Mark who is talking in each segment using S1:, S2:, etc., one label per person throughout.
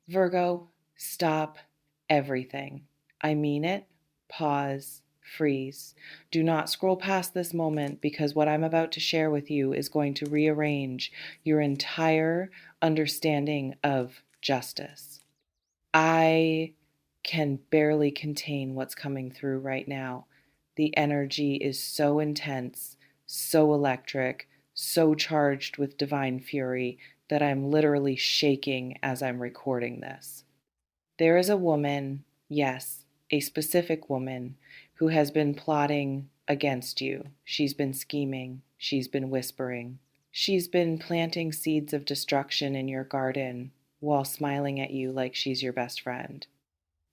S1: Virgo, stop everything. I mean it. Pause. Freeze. Do not scroll past this moment because what I'm about to share with you is going to rearrange your entire understanding of justice. I can barely contain what's coming through right now. The energy is so intense, so electric, so charged with divine fury that I'm literally shaking as I'm recording this. There is a woman, yes, a specific woman, who has been plotting against you. She's been scheming, she's been whispering, she's been planting seeds of destruction in your garden while smiling at you like she's your best friend.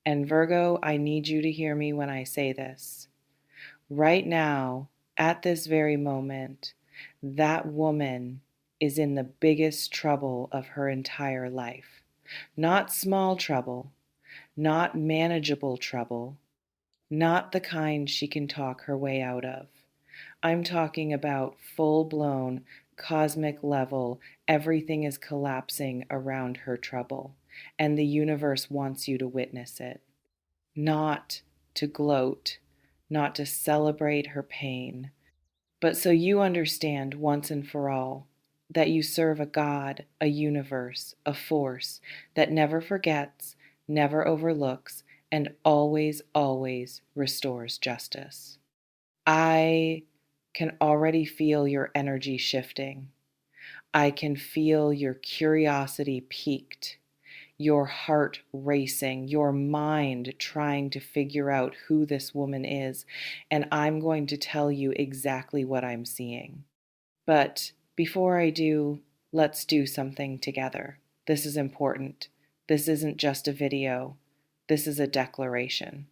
S1: And Virgo, I need you to hear me when I say this. Right now, at this very moment, that woman is in the biggest trouble of her entire life. Not small trouble, not manageable trouble, not the kind she can talk her way out of. I'm talking about full blown, cosmic level, everything is collapsing around her trouble, and the universe wants you to witness it. Not to gloat, not to celebrate her pain, but so you understand once and for all that you serve a God, a universe, a force that never forgets, never overlooks, and always, always restores justice. I can already feel your energy shifting. I can feel your curiosity piqued, your heart racing, your mind trying to figure out who this woman is. And I'm going to tell you exactly what I'm seeing. But before I do, let's do something together. This is important. This isn't just a video. This is a declaration.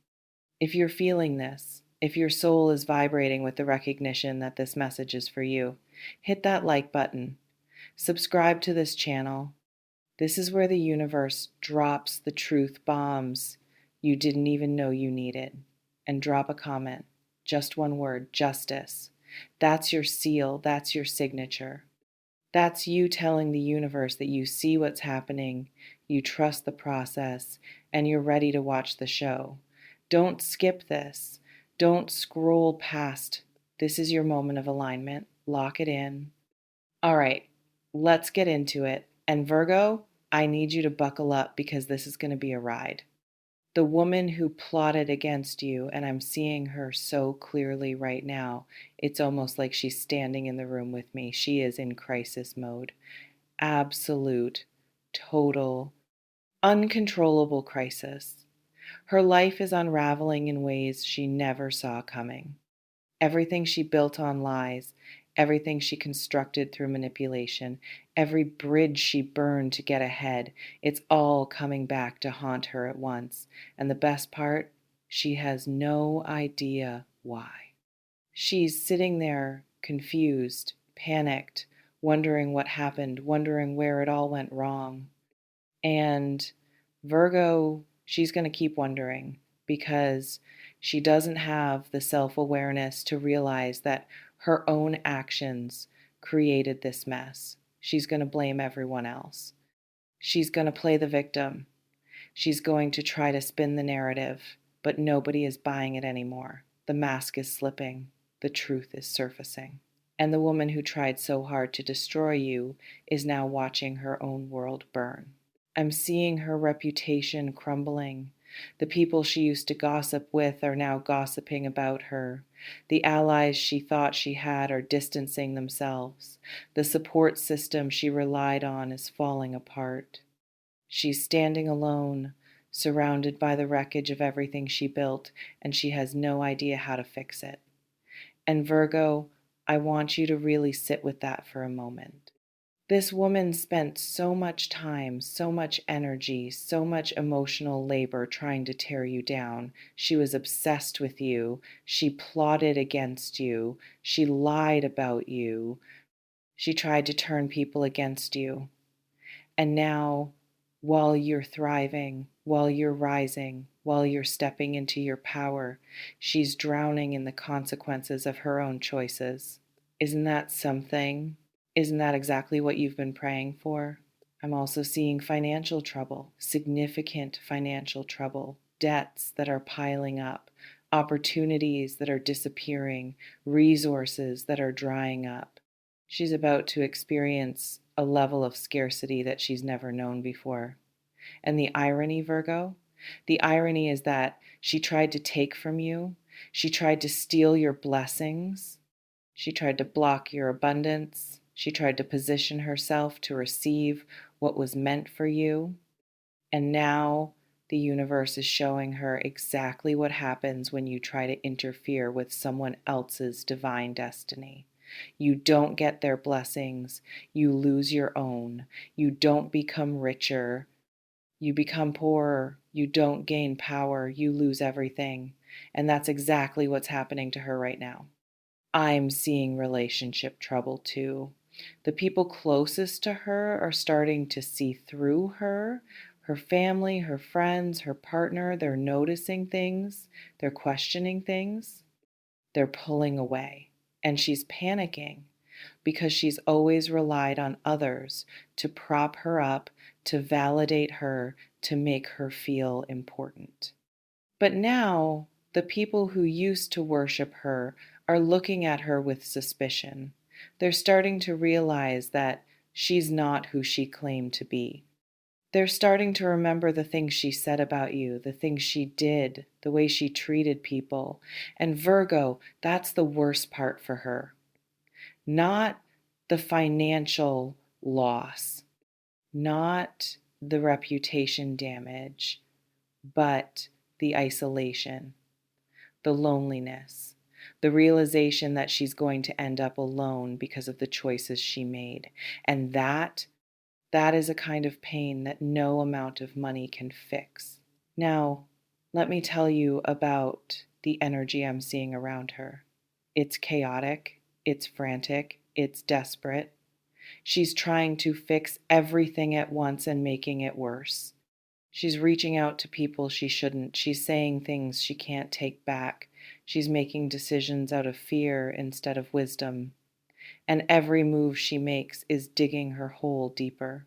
S1: If you're feeling this, if your soul is vibrating with the recognition that this message is for you, hit that like button. Subscribe to this channel. This is where the universe drops the truth bombs you didn't even know you needed. And drop a comment. Just one word, justice. That's your seal. That's your signature. That's you telling the universe that you see what's happening, you trust the process, and you're ready to watch the show. Don't skip this. Don't scroll past. This is your moment of alignment. Lock it in. All right, let's get into it. And Virgo, I need you to buckle up because this is going to be a ride. The woman who plotted against you, and I'm seeing her so clearly right now, it's almost like she's standing in the room with me. She is in crisis mode. Absolute, total, uncontrollable crisis. Her life is unraveling in ways she never saw coming. Everything she built on lies, everything she constructed through manipulation, every bridge she burned to get ahead, it's all coming back to haunt her at once. And the best part, she has no idea why. She's sitting there confused, panicked, wondering what happened, wondering where it all went wrong. And Virgo, she's going to keep wondering because she doesn't have the self awareness to realize that her own actions created this mess. She's going to blame everyone else. She's going to play the victim. She's going to try to spin the narrative, but nobody is buying it anymore. The mask is slipping. The truth is surfacing. And the woman who tried so hard to destroy you is now watching her own world burn. I'm seeing her reputation crumbling. The people she used to gossip with are now gossiping about her. The allies she thought she had are distancing themselves. The support system she relied on is falling apart. She's standing alone, surrounded by the wreckage of everything she built, and she has no idea how to fix it. And Virgo, I want you to really sit with that for a moment. This woman spent so much time, so much energy, so much emotional labor trying to tear you down. She was obsessed with you. She plotted against you. She lied about you. She tried to turn people against you. And now, while you're thriving, while you're rising, while you're stepping into your power, she's drowning in the consequences of her own choices. Isn't that something? Isn't that exactly what you've been praying for? I'm also seeing financial trouble, significant financial trouble, debts that are piling up, opportunities that are disappearing, resources that are drying up. She's about to experience a level of scarcity that she's never known before. And the irony, Virgo, the irony is that she tried to take from you, she tried to steal your blessings, she tried to block your abundance. She tried to position herself to receive what was meant for you. And now the universe is showing her exactly what happens when you try to interfere with someone else's divine destiny. You don't get their blessings, you lose your own. You don't become richer, you become poorer. You don't gain power, you lose everything. And that's exactly what's happening to her right now. I'm seeing relationship trouble too. The people closest to her are starting to see through her. Her family, her friends, her partner, they're noticing things, they're questioning things, they're pulling away. And she's panicking because she's always relied on others to prop her up, to validate her, to make her feel important. But now, the people who used to worship her are looking at her with suspicion. They're starting to realize that she's not who she claimed to be. They're starting to remember the things she said about you, the things she did, the way she treated people. And Virgo, that's the worst part for her. Not the financial loss, not the reputation damage, but the isolation, the loneliness, the realization that she's going to end up alone because of the choices she made. And that is a kind of pain that no amount of money can fix. Now, let me tell you about the energy I'm seeing around her. It's chaotic, it's frantic, it's desperate. She's trying to fix everything at once and making it worse. She's reaching out to people she shouldn't. She's saying things she can't take back. She's making decisions out of fear instead of wisdom. And every move she makes is digging her hole deeper.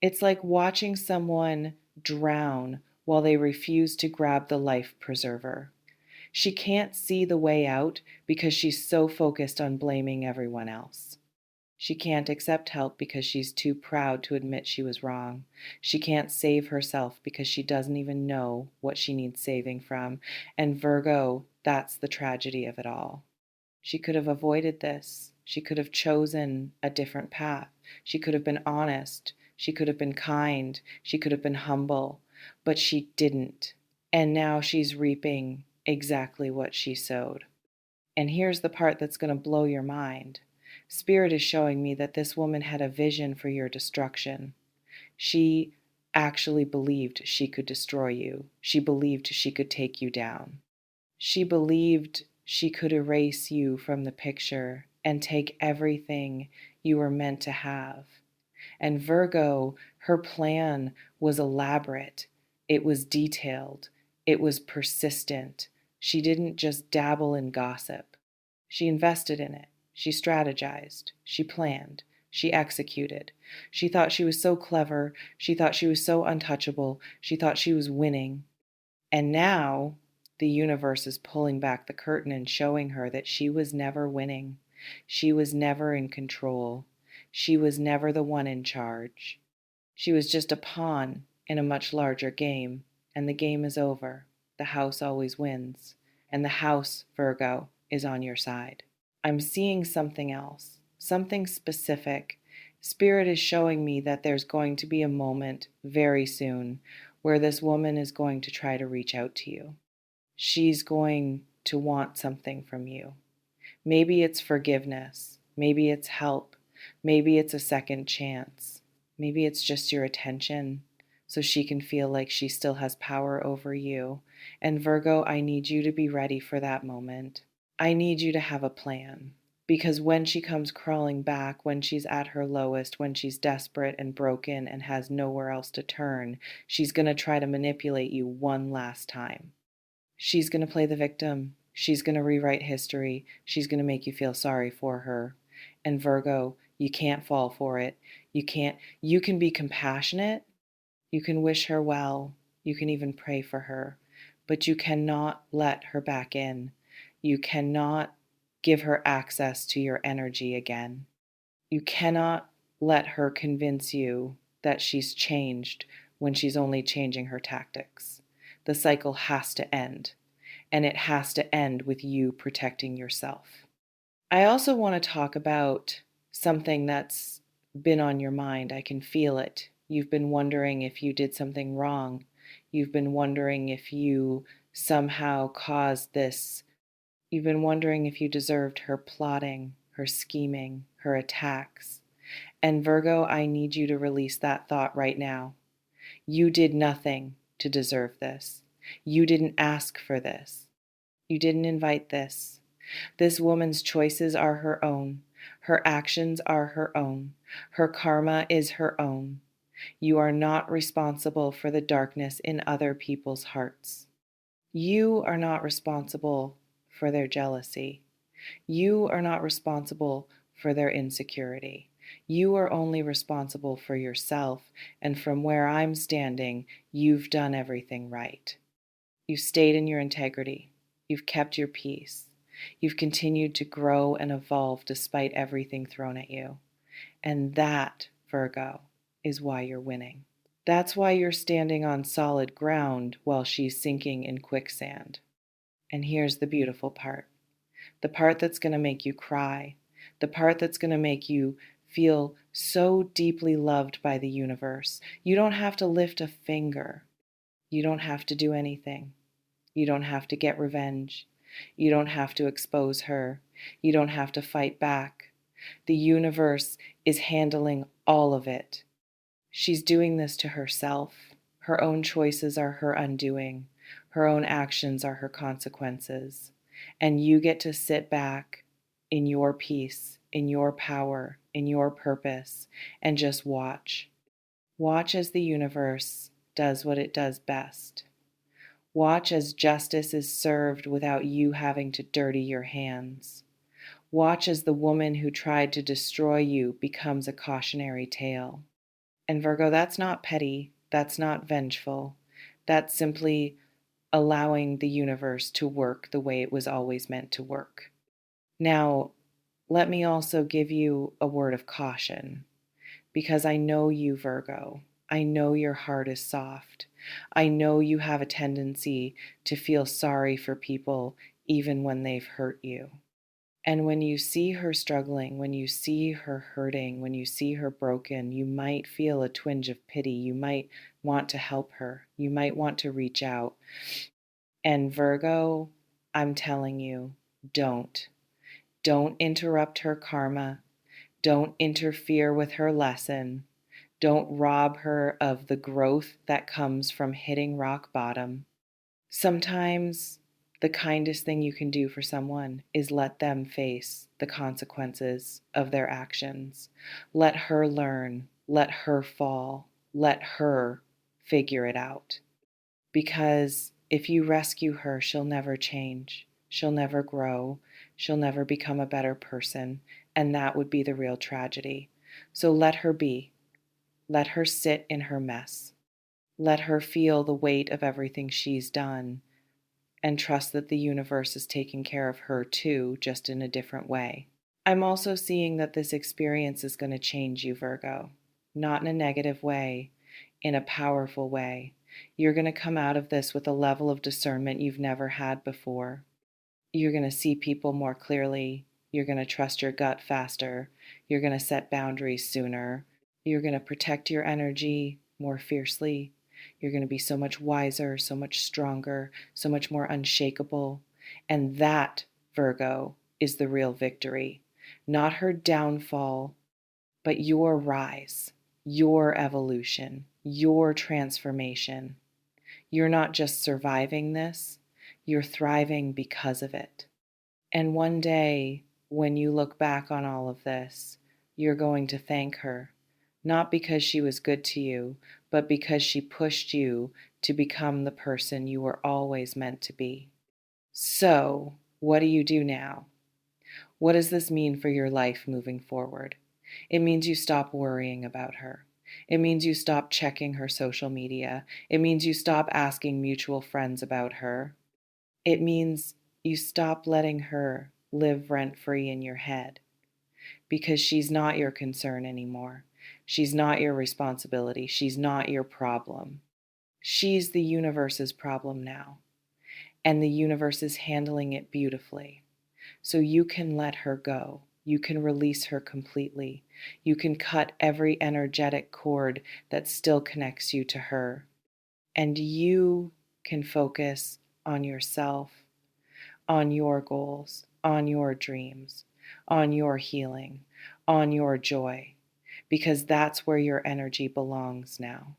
S1: It's like watching someone drown while they refuse to grab the life preserver. She can't see the way out because she's so focused on blaming everyone else. She can't accept help because she's too proud to admit she was wrong. She can't save herself because she doesn't even know what she needs saving from. And Virgo, that's the tragedy of it all. She could have avoided this. She could have chosen a different path. She could have been honest. She could have been kind. She could have been humble. But she didn't. And now she's reaping exactly what she sowed. And here's the part that's going to blow your mind. Spirit is showing me that this woman had a vision for your destruction. She actually believed she could destroy you. She believed she could take you down. She believed she could erase you from the picture and take everything you were meant to have. And Virgo, her plan was elaborate. It was detailed. It was persistent. She didn't just dabble in gossip. She invested in it. She strategized. She planned. She executed. She thought she was so clever. She thought she was so untouchable. She thought she was winning. And now the universe is pulling back the curtain and showing her that she was never winning. She was never in control. She was never the one in charge. She was just a pawn in a much larger game, and the game is over. The house always wins, and the house, Virgo, is on your side. I'm seeing something else, something specific. Spirit is showing me that there's going to be a moment very soon where this woman is going to try to reach out to you. She's going to want something from you. Maybe it's forgiveness. Maybe it's help. Maybe it's a second chance. Maybe it's just your attention so she can feel like she still has power over you. And Virgo, I need you to be ready for that moment. I need you to have a plan. Because when she comes crawling back, when she's at her lowest, when she's desperate and broken and has nowhere else to turn, she's going to try to manipulate you one last time. She's going to play the victim. She's going to rewrite history. She's going to make you feel sorry for her. And Virgo, you can't fall for it. You can be compassionate, you can wish her well, you can even pray for her, but you cannot let her back in. You cannot give her access to your energy again. You cannot let her convince you that she's changed when she's only changing her tactics. The cycle has to end, and it has to end with you protecting yourself. I also want to talk about something that's been on your mind. I can feel it. You've been wondering if you did something wrong. You've been wondering if you somehow caused this. You've been wondering if you deserved her plotting, her scheming, her attacks. And Virgo, I need you to release that thought right now. You did nothing to deserve this. You didn't ask for this. You didn't invite this. This woman's choices are her own. Her actions are her own. Her karma is her own. You are not responsible for the darkness in other people's hearts. You are not responsible for their jealousy. You are not responsible for their insecurity. You are only responsible for yourself, and from where I'm standing, you've done everything right. You've stayed in your integrity. You've kept your peace. You've continued to grow and evolve despite everything thrown at you. And that, Virgo, is why you're winning. That's why you're standing on solid ground while she's sinking in quicksand. And here's the beautiful part. The part that's going to make you cry, the part that's going to make you feel so deeply loved by the universe. You don't have to lift a finger. You don't have to do anything. You don't have to get revenge. You don't have to expose her. You don't have to fight back. The universe is handling all of it. She's doing this to herself. Her own choices are her undoing. Her own actions are her consequences. And you get to sit back in your peace, in your power, in your purpose, and just watch. Watch as the universe does what it does best. Watch as justice is served without you having to dirty your hands. Watch as the woman who tried to destroy you becomes a cautionary tale. And Virgo, that's not petty. That's not vengeful. That's simply allowing the universe to work the way it was always meant to work. Now, let me also give you a word of caution, because I know you, Virgo. I know your heart is soft. I know you have a tendency to feel sorry for people even when they've hurt you. And when you see her struggling, when you see her hurting, when you see her broken, you might feel a twinge of pity. You might want to help her. You might want to reach out. And Virgo, I'm telling you, don't. Don't interrupt her karma. Don't interfere with her lesson. Don't rob her of the growth that comes from hitting rock bottom. Sometimes the kindest thing you can do for someone is let them face the consequences of their actions. Let her learn. Let her fall. Let her figure it out. Because if you rescue her, she'll never change. She'll never grow. She'll never become a better person. And that would be the real tragedy. So let her be. Let her sit in her mess. Let her feel the weight of everything she's done and trust that the universe is taking care of her too, just in a different way. I'm also seeing that this experience is going to change you, Virgo. Not in a negative way, in a powerful way. You're going to come out of this with a level of discernment you've never had before. You're going to see people more clearly. You're going to trust your gut faster. You're going to set boundaries sooner. You're going to protect your energy more fiercely. You're going to be so much wiser, so much stronger, so much more unshakable. And that, Virgo, is the real victory. Not her downfall, but your rise, your evolution, your transformation. You're not just surviving this, you're thriving because of it. And one day, when you look back on all of this, you're going to thank her, not because she was good to you, but because she pushed you to become the person you were always meant to be. So, what do you do now? What does this mean for your life moving forward? It means you stop worrying about her. It means you stop checking her social media. It means you stop asking mutual friends about her. It means you stop letting her live rent free in your head because she's not your concern anymore. She's not your responsibility. She's not your problem. She's the universe's problem now, and the universe is handling it beautifully. So you can let her go. You can release her completely. You can cut every energetic cord that still connects you to her. And you can focus on yourself, on your goals, on your dreams, on your healing, on your joy, because that's where your energy belongs now.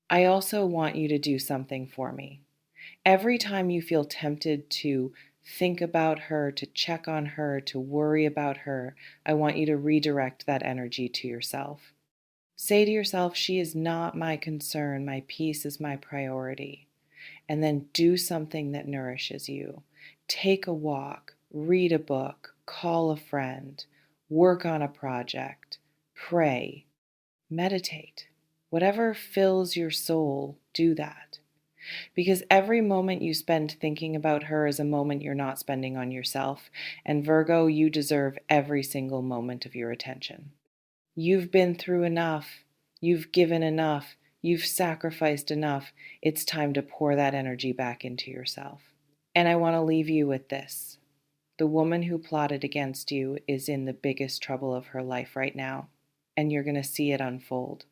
S1: I also want you to do something for me. Every time you feel tempted to think about her, to check on her, to worry about her, I want you to redirect that energy to yourself. Say to yourself, she is not my concern. My peace is my priority. And then do something that nourishes you. Take a walk, read a book, call a friend, work on a project, pray, meditate. Whatever fills your soul, do that. Because every moment you spend thinking about her is a moment you're not spending on yourself. And Virgo, you deserve every single moment of your attention. You've been through enough. You've given enough. You've sacrificed enough. It's time to pour that energy back into yourself. And I want to leave you with this. The woman who plotted against you is in the biggest trouble of her life right now, and you're going to see it unfold.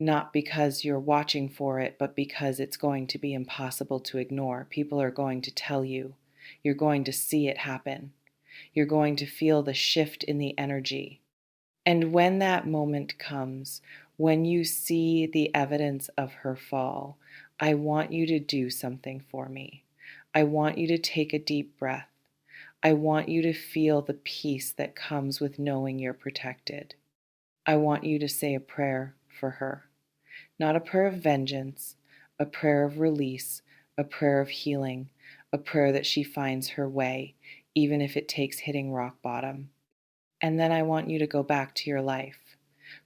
S1: Not because you're watching for it, but because it's going to be impossible to ignore. People are going to tell you. You're going to see it happen. You're going to feel the shift in the energy. And when that moment comes, when you see the evidence of her fall, I want you to do something for me. I want you to take a deep breath. I want you to feel the peace that comes with knowing you're protected. I want you to say a prayer for her. Not a prayer of vengeance, a prayer of release, a prayer of healing, a prayer that she finds her way, even if it takes hitting rock bottom. And then I want you to go back to your life.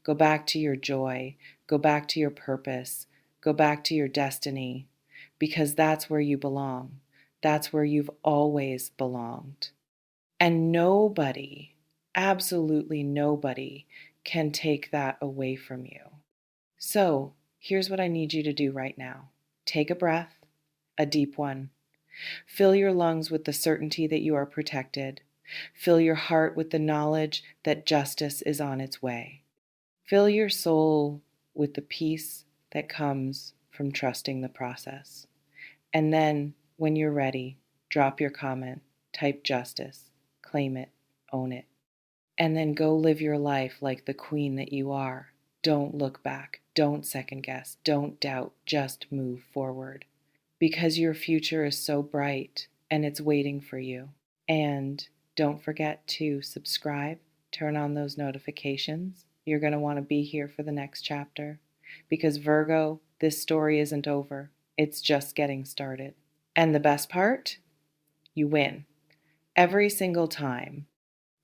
S1: Go back to your joy. Go back to your purpose. Go back to your destiny, because that's where you belong. That's where you've always belonged. And nobody, absolutely nobody, can take that away from you. So here's what I need you to do right now. Take a breath, a deep one. Fill your lungs with the certainty that you are protected. Fill your heart with the knowledge that justice is on its way. Fill your soul with the peace that comes from trusting the process. And then, when you're ready, drop your comment, type justice, claim it, own it. And then go live your life like the queen that you are. Don't look back. Don't second guess. Don't doubt. Just move forward. Because your future is so bright and it's waiting for you. And don't forget to subscribe, turn on those notifications. You're going to want to be here for the next chapter. Because Virgo, this story isn't over. It's just getting started. And the best part? You win. Every single time.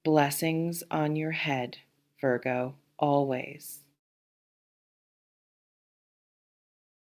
S1: Blessings on your head, Virgo, always.